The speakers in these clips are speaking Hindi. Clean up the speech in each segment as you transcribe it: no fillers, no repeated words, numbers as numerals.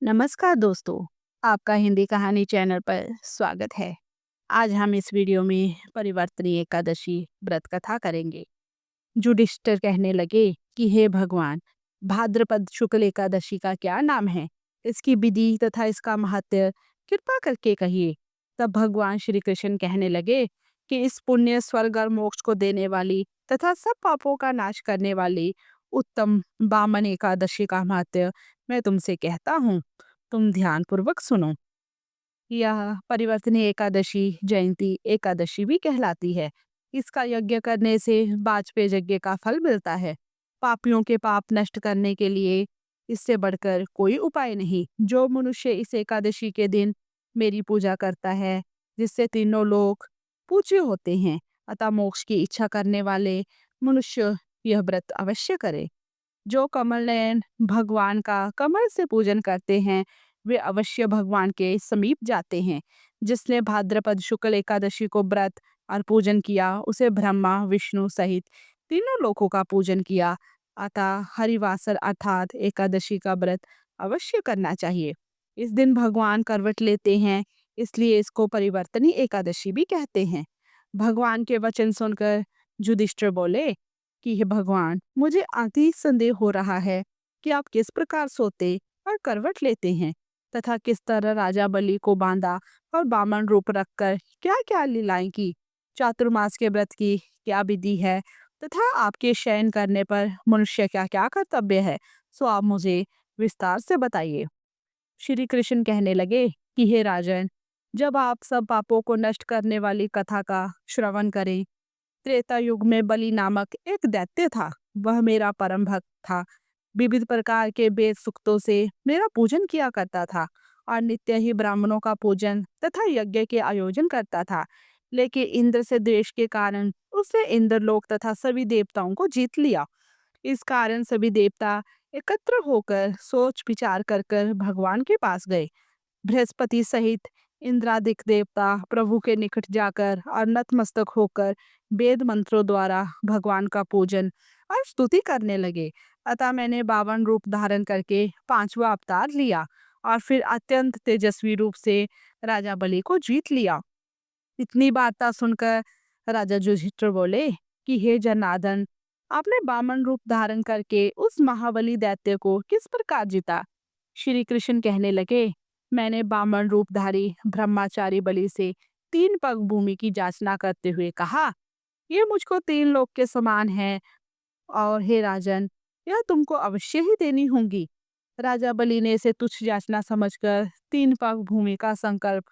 नमस्कार दोस्तों, आपका हिंदी कहानी चैनल पर स्वागत है। आज हम इस वीडियो में परिवर्तनीय एकादशी व्रत कथा करेंगे। युधिष्ठिर कहने लगे कि हे भगवान, भाद्रपद शुक्ल एकादशी का क्या नाम है? इसकी विधि तथा इसका महत्व कृपा करके कहिए। तब भगवान श्री कृष्ण कहने लगे कि इस पुण्य स्वर्ग और मोक्ष को देने वाली तथा सब पापों का नाश करने वाली उत्तम बामन एकादशी का महत्व मैं तुमसे कहता हूँ। तुम ध्यान पूर्वक सुनो। यह परिवर्तनीय एकादशी जयंती एकादशी भी कहलाती है। इसका यज्ञ करने से वाजपेय यज्ञ का फल मिलता है। पापियों के पाप नष्ट करने के लिए इससे बढ़कर कोई उपाय नहीं। जो मनुष्य इस एकादशी के दिन मेरी पूजा करता है, जिससे तीनों लोग पूज्य होते हैं, अतः मोक्ष की इच्छा करने वाले मनुष्य यह व्रत अवश्य करे। जो कमल नयन भगवान का कमल से पूजन करते हैं, वे अवश्य भगवान के समीप जाते हैं। जिसने भाद्रपद शुक्ल एकादशी को व्रत और पूजन किया, उसे ब्रह्मा विष्णु सहित तीनों लोकों का पूजन किया। अतः हरिवासर अर्थात एकादशी का व्रत अवश्य करना चाहिए। इस दिन भगवान करवट लेते हैं, इसलिए इसको परिवर्तनीय एकादशी भी कहते हैं। भगवान के वचन सुनकर युधिष्ठिर बोले कि हे भगवान, मुझे अति संदेह हो रहा है कि आप किस प्रकार सोते और करवट लेते हैं तथा किस तरह राजा बलि को बांधा और बामन रूप रखकर क्या क्या लीलाएं की। चातुर्मास के व्रत की क्या विधि है तथा आपके शयन करने पर मनुष्य क्या क्या कर्तव्य है, सो आप मुझे विस्तार से बताइए। श्री कृष्ण कहने लगे कि हे राजन, जब आप सब पापों को नष्ट करने वाली कथा का श्रवण करें। त्रेता युग में बलि नामक एक दैत्य था। वह मेरा परम भक्त था। विविध प्रकार के वेद सूक्तों से मेरा पूजन किया करता था और नित्य ही ब्राह्मणों का पूजन तथा यज्ञ के आयोजन करता था। लेकिन इंद्र से द्वेष के कारण उसने इंद्रलोक तथा सभी देवताओं को जीत लिया। इस कारण सभी देवता एकत्र होकर सोच विचार कर भगवान के पास गए। बृहस्पति सहित इंद्रादिक देवता प्रभु के निकट जाकर और नतमस्तक होकर वेद मंत्रों द्वारा भगवान का पूजन और स्तुति करने लगे। अतः मैंने 52 रूप धारण करके पांचवा अवतार लिया और फिर अत्यंत तेजस्वी रूप से राजा बलि को जीत लिया। इतनी वार्ता सुनकर राजा युधिष्ठिर बोले कि हे जनार्दन, आपने बामन रूप धारण करके उस महाबली दैत्य को किस प्रकार जीता? श्री कृष्ण कहने लगे, मैंने बामन रूपधारी ब्रह्मचारी बलि से 3 पग भूमि की जांचना करते हुए कहा, ये मुझको 3 लोक के समान है और हे राजन, यह तुमको अवश्य ही देनी होंगी। राजा बलि ने इसे तुच्छ याचना समझकर 3 पग भूमि का संकल्प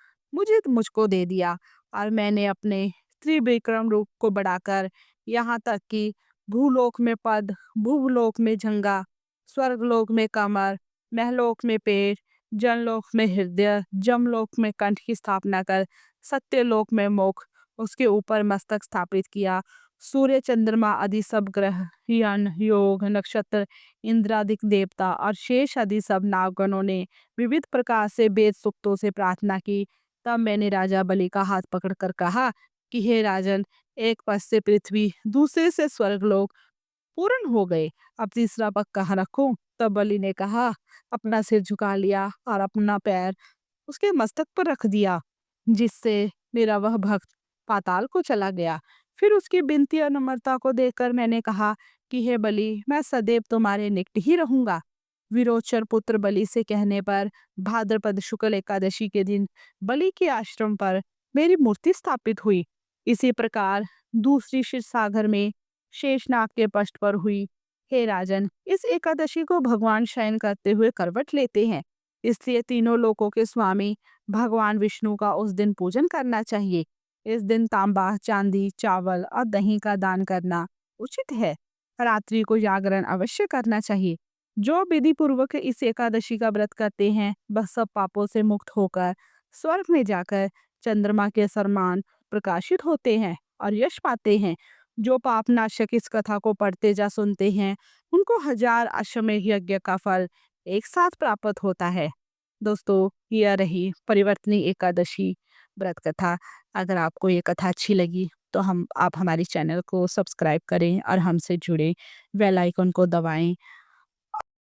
मुझको दे दिया और मैंने अपने त्रिविक्रम रूप को बढ़ाकर यहाँ तक कि भूलोक में पद, भूलोक में जंगा, स्वर्गलोक में कमर, महलोक में पेट, जनलोक में हृदय, जमलोक में कंठ की स्थापना कर सत्यलोक में मुख, उसके ऊपर मस्तक स्थापित किया। सूर्य चंद्रमा आदि सब ग्रह, यन योग नक्षत्र, इंद्रादिक देवता और शेष आदि सब नागगणों ने विविध प्रकार से वेद सूक्तों से प्रार्थना की। तब मैंने राजा बलि का हाथ पकड़कर कहा कि हे राजन, एक पग से पृथ्वी, दूसरे से स्वर्गलोक पूर्ण हो गए। अब तीसरा पग कहाँ रखूं? तब बलि ने कहा, अपना सिर झुका लिया और अपना पैर उसके मस्तक पर रख दिया, जिससे मेरा वह भक्त पाताल को चला गया। फिर उसकी विनती और नम्रता को देखकर मैंने कहा कि हे बलि, मैं सदैव तुम्हारे निकट ही रहूंगा। विरोचन पुत्र बलि से कहने पर भाद्रपद शुक्ल एकादशी के दिन बलि के आश्रम पर मेरी मूर्ति स्थापित हुई। इसी प्रकार दूसरी क्षीर सागर में शेषनाग के पष्ट पर हुई। हे राजन, इस एकादशी को भगवान शयन करते हुए करवट लेते हैं, इसलिए तीनों लोकों के स्वामी भगवान विष्णु का उस दिन पूजन करना चाहिए। इस दिन तांबा, चांदी, चावल और दही का दान करना उचित है। रात्रि को जागरण अवश्य करना चाहिए। जो विधि पूर्वक इस एकादशी का व्रत करते हैं, वह सब पापों से मुक्त होकर स्वर्ग में जाकर चंद्रमा के समान प्रकाशित होते हैं और यश पाते हैं। जो पाप नाशक इस कथा को पढ़ते जा सुनते हैं, उनको 1000 अश्वमेध यज्ञ का फल एक साथ प्राप्त होता है। दोस्तों, यह रही परिवर्तनीय एकादशी व्रत कथा। अगर आपको ये कथा अच्छी लगी तो आप हमारे चैनल को सब्सक्राइब करें और हमसे जुड़े, बेल आइकन को दबाएं